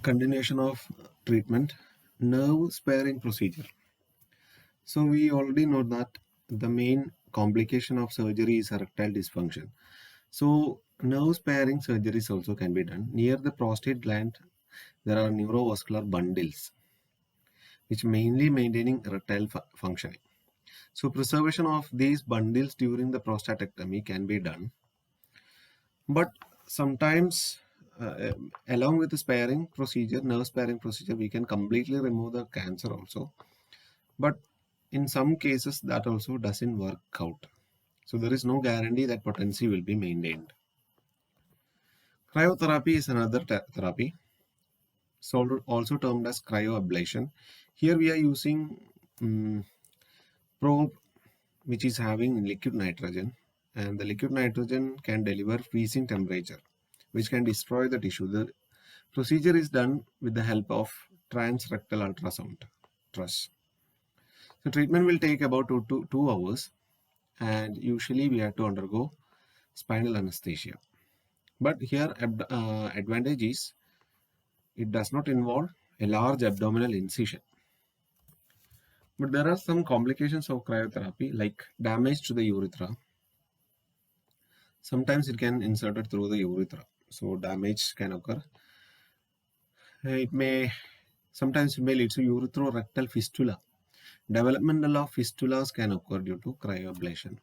Continuation of treatment, nerve sparing procedure. So we already know that the main complication of surgery is erectile dysfunction. So nerve sparing surgeries also can be done. Near the prostate gland, there are neurovascular bundles which mainly maintaining erectile functioning. So preservation of these bundles during the prostatectomy can be done, but sometimes along with the sparing procedure, nerve sparing procedure, we can completely remove the cancer also. But in some cases that also doesn't work out. So there is no guarantee that potency will be maintained. Cryotherapy is another therapy, so also termed as cryoablation. Here we are using probe which is having liquid nitrogen, and the liquid nitrogen can deliver freezing temperature which can destroy the tissue. The procedure is done with the help of transrectal ultrasound truss. So treatment will take about 2 hours, and usually we have to undergo spinal anesthesia. But here advantage is it does not involve a large abdominal incision. But there are some complications of cryotherapy like damage to the urethra. Sometimes it can insert it through the urethra, so damage can occur. It may sometimes it may lead to ureterorectal fistula. Developmental of fistulas can occur due to cryoablation.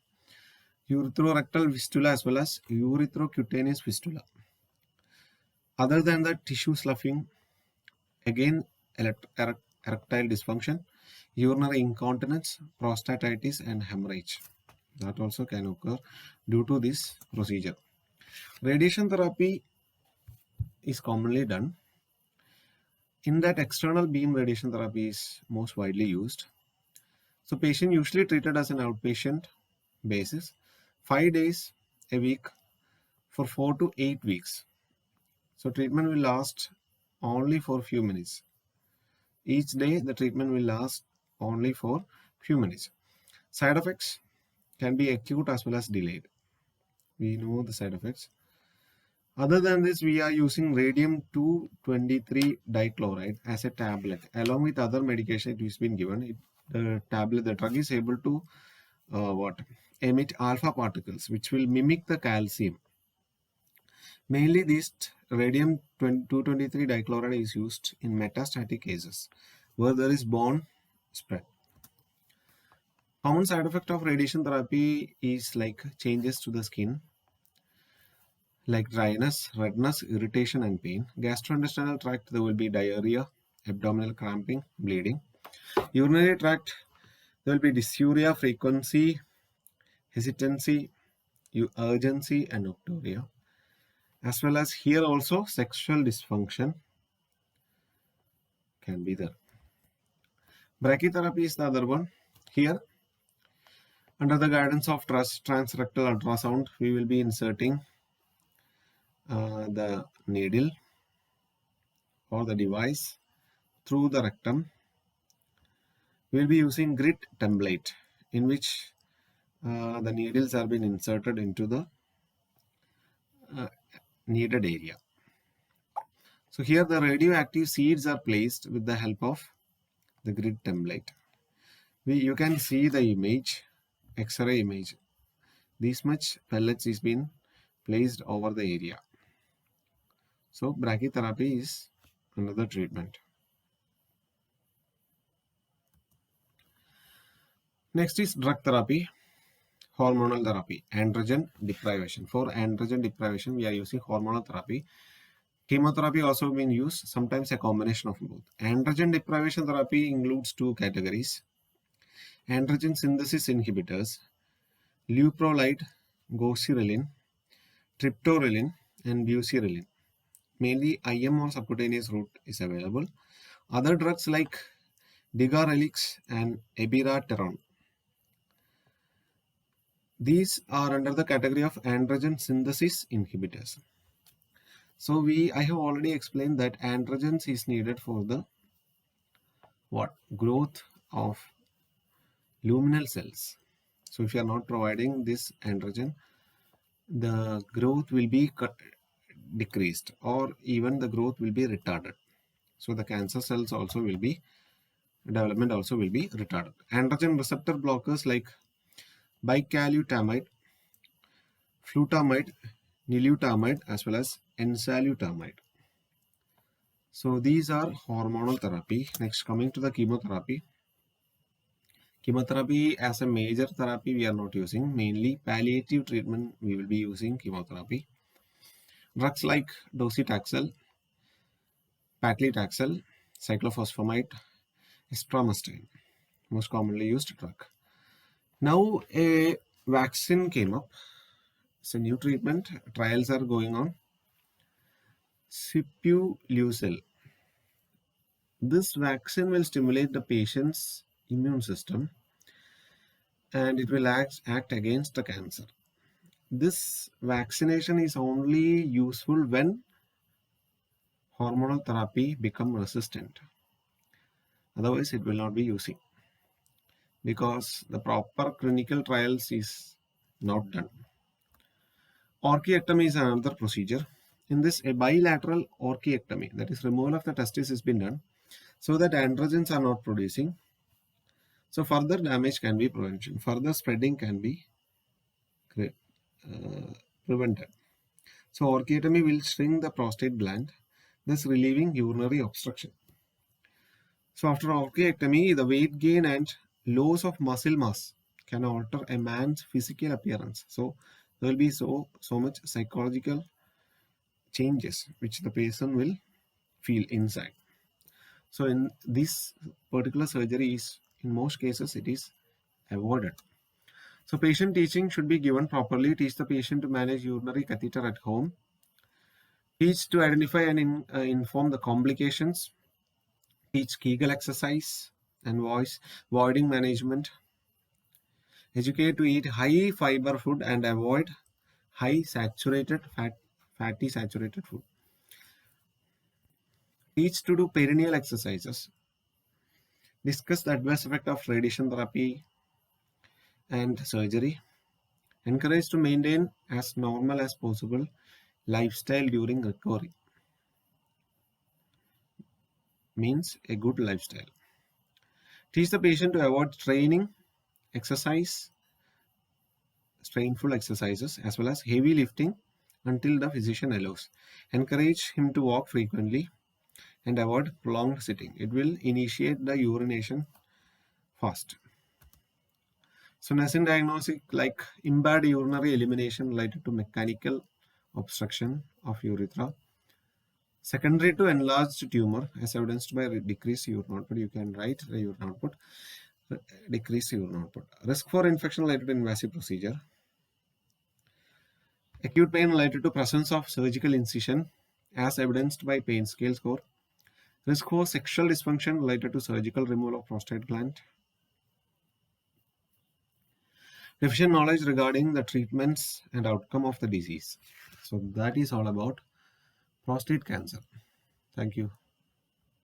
Ureterorectal fistula as well as urethro-cutaneous fistula. Other than that, tissue sloughing, again erectile dysfunction, urinary incontinence, prostatitis, and hemorrhage. That also can occur due to this procedure. Radiation therapy is commonly done. In that, external beam radiation therapy is most widely used. So patient usually treated as an outpatient basis, 5 days a week for 4 to 8 weeks. So treatment will last only for a few minutes. Each day the treatment will last only for few minutes. Side effects can be acute as well as delayed. We know the side effects. Other than this, we are using radium-223 dichloride as a tablet. Along with other medication it has been given. The drug is able to emit alpha particles which will mimic the calcium. Mainly this radium-223 dichloride is used in metastatic cases where there is bone spread. Common side effect of radiation therapy is like changes to the skin, like dryness, redness, irritation, and pain. Gastrointestinal tract, there will be diarrhea, abdominal cramping, bleeding. Urinary tract, there will be dysuria, frequency, hesitancy, urgency, and nocturia. As well as here also sexual dysfunction can be there. Brachytherapy is the other one. Here, under the guidance of transrectal ultrasound, we will be inserting the needle or the device through the rectum. We will be using grit template in which the needles are being inserted into the needed area. So here the radioactive seeds are placed with the help of the grid template. You can see the image, X-ray image. This much pellets is being placed over the area. So brachytherapy is another treatment. Next is drug therapy, hormonal therapy, androgen deprivation. For androgen deprivation, we are using hormonal therapy. Chemotherapy also been used, sometimes a combination of both. Androgen deprivation therapy includes two categories: androgen synthesis inhibitors, leuprolide, goserelin, triptorelin, and buserelin. Mainly IM or subcutaneous route is available. Other drugs like digarelix and abiraterone. These are under the category of androgen synthesis inhibitors. So I have already explained that androgens is needed for the growth of luminal cells. So if you are not providing this androgen, the growth will be decreased, or even the growth will be retarded. So the cancer cells also will be, development also will be retarded. Androgen receptor blockers like bicalutamide, flutamide, nilutamide, as well as enzalutamide. So these are hormonal therapy. Next, coming to the chemotherapy. Chemotherapy as a major therapy we are not using. Mainly palliative treatment we will be using chemotherapy. Drugs like docetaxel, paclitaxel, cyclophosphamide, espremestine, most commonly used drug. Now a vaccine came up. It's a new treatment. Trials are going on. Sipuleucel. This vaccine will stimulate the patient's immune system and it will act against the cancer. This vaccination is only useful when hormonal therapy become resistant. Otherwise, it will not be using because the proper clinical trials is not done. Orchiectomy is another procedure. In this, a bilateral orchiectomy, that is removal of the testis, has been done so that androgens are not producing. So further damage can be prevented. Further spreading can be prevented. So orchiectomy will shrink the prostate gland, thus relieving urinary obstruction. So after orchiectomy, the weight gain and loss of muscle mass can alter a man's physical appearance. So there will be so much psychological changes which the patient will feel inside. So in this particular surgery is, in most cases, it is avoided. So patient teaching should be given properly. Teach the patient to manage urinary catheter at home. Teach to identify and inform the complications. Teach Kegel exercise and voiding management. Educate to eat high fiber food and avoid high saturated fatty saturated food. Teach to do perineal exercises. Discuss the adverse effect of radiation therapy and surgery. Encourage to maintain as normal as possible lifestyle during recovery. Means a good lifestyle. Teach the patient to avoid training, exercise, strainful exercises, as well as heavy lifting until the physician allows. Encourage him to walk frequently and avoid prolonged sitting. It will initiate the urination fast. So nursing diagnostic like impaired urinary elimination related to mechanical obstruction of urethra. Secondary to enlarged tumor as evidenced by decreased urine output. You can write the urine output, decreased urine output. Risk for infection related to invasive procedure. Acute pain related to presence of surgical incision as evidenced by pain scale score. Risk for sexual dysfunction related to surgical removal of prostate gland. Deficient knowledge regarding the treatments and outcome of the disease. So that is all about prostate cancer. Thank you.